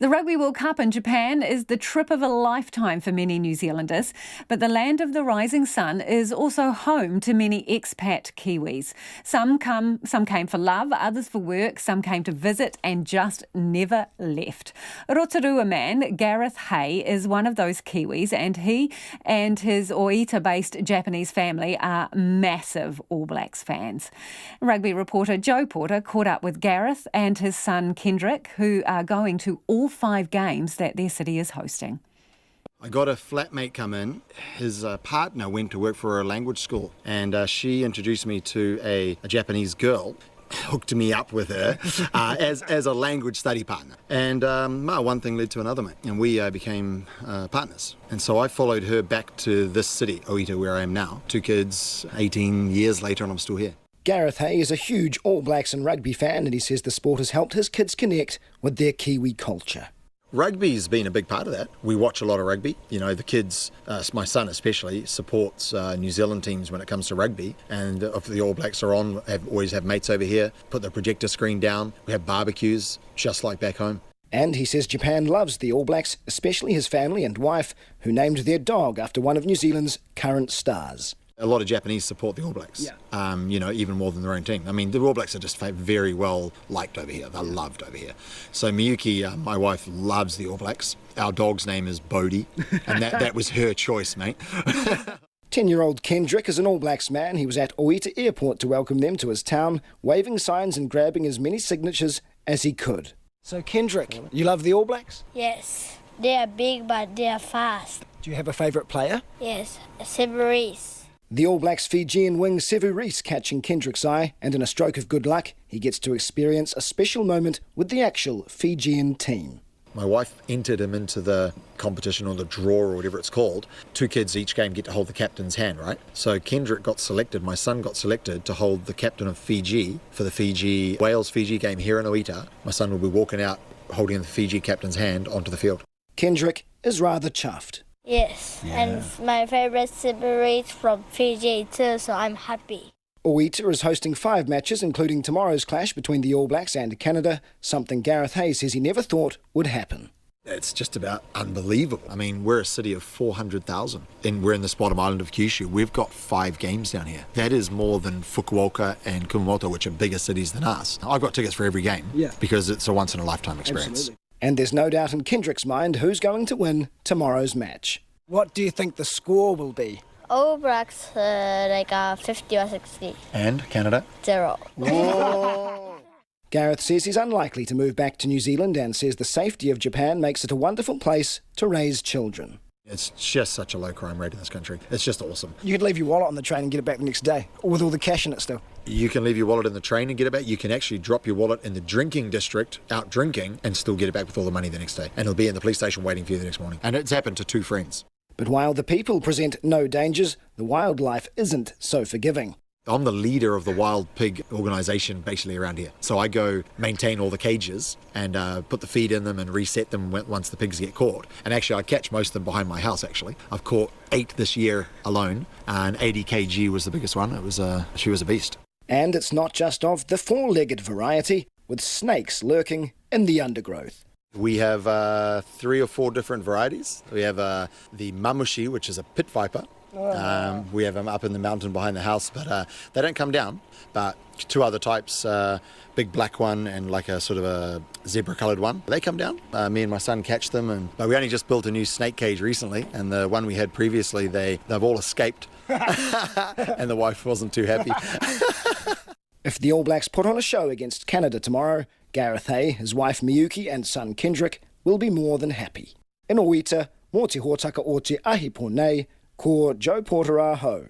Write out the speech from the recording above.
The Rugby World Cup in Japan is the trip of a lifetime for many New Zealanders, but the land of the rising sun is also home to many expat Kiwis. Some came for love, others for work, some came to visit and just never left. Rotorua man Gareth Hay is one of those Kiwis, and he and his Oita-based Japanese family are massive All Blacks fans. Rugby reporter Joe Porter caught up with Gareth and his son Kendrick, who are going to all 5 games that their city is hosting. I got a flatmate come in. His partner went to work for a language school, and she introduced me to a Japanese girl, hooked me up with her as a language study partner. And one thing led to another, mate, and we became partners. And so I followed her back to this city, Oita, where I am now. 2 kids, 18 years later, and I'm still here. Gareth Hay is a huge All Blacks and rugby fan, and he says the sport has helped his kids connect with their Kiwi culture. Rugby's been a big part of that. We watch a lot of rugby. You know, the kids, my son especially, supports New Zealand teams when it comes to rugby. And if the All Blacks are on, always have mates over here, put the projector screen down. We have barbecues, just like back home. And he says Japan loves the All Blacks, especially his family and wife, who named their dog after one of New Zealand's current stars. A lot of Japanese support the All Blacks, even more than their own team. I mean, the All Blacks are just very well liked over here. They're loved over here. So Miyuki, my wife, loves the All Blacks. Our dog's name is Bodhi, and that was her choice, mate. 10-year-old Kendrick is an All Blacks man. He was at Oita Airport to welcome them to his town, waving signs and grabbing as many signatures as he could. So Kendrick, you love the All Blacks? Yes. They are big, but they are fast. Do you have a favourite player? Yes, Severis. The All Blacks Fijian wing Severis catching Kendrick's eye, and in a stroke of good luck, he gets to experience a special moment with the actual Fijian team. My wife entered him into the competition, or the draw, or whatever it's called. 2 kids each game get to hold the captain's hand, right? So Kendrick got selected, my son got selected to hold the captain of Fiji for the Wales-Fiji game here in Oita. My son will be walking out holding the Fiji captain's hand onto the field. Kendrick is rather chuffed. Yes, and my favourite Severis from Fiji too, so I'm happy. Oita is hosting 5 matches, including tomorrow's clash between the All Blacks and Canada, something Gareth Hay says he never thought would happen. It's just about unbelievable. I mean, we're a city of 400,000, and we're in this bottom island of Kyushu. We've got 5 games down here. That is more than Fukuoka and Kumamoto, which are bigger cities than us. I've got tickets for every game because it's a once-in-a-lifetime experience. Absolutely. And there's no doubt in Kendrick's mind who's going to win tomorrow's match. What do you think the score will be? All Blacks 50 or 60. And Canada? 0. Gareth says he's unlikely to move back to New Zealand and says the safety of Japan makes it a wonderful place to raise children. It's just such a low crime rate in this country. It's just awesome. You could leave your wallet on the train and get it back the next day, or with all the cash in it still. You can leave your wallet in the train and get it back. You can actually drop your wallet in the drinking district, out drinking, and still get it back with all the money the next day. And it'll be in the police station waiting for you the next morning. And it's happened to 2 friends. But while the people present no dangers, the wildlife isn't so forgiving. I'm the leader of the wild pig organisation basically around here. So I go maintain all the cages and put the feed in them and reset them once the pigs get caught. And actually I catch most of them behind my house actually. I've caught 8 this year alone, and 80 kg was the biggest one. She was a beast. And it's not just of the 4-legged variety, with snakes lurking in the undergrowth. We have 3 or 4 different varieties. We have the mamushi, which is a pit viper. We have them up in the mountain behind the house, but they don't come down. But 2 other types, big black one and like a sort of a zebra-coloured one, they come down. Me and my son catch them, but we only just built a new snake cage recently, and the one we had previously, they've all escaped, and the wife wasn't too happy. If the All Blacks put on a show against Canada tomorrow, Gareth Hay, his wife Miyuki and son Kendrick will be more than happy. In Oita, mō te hōtaka o te ahi pōnei, ko Joe Porter aho.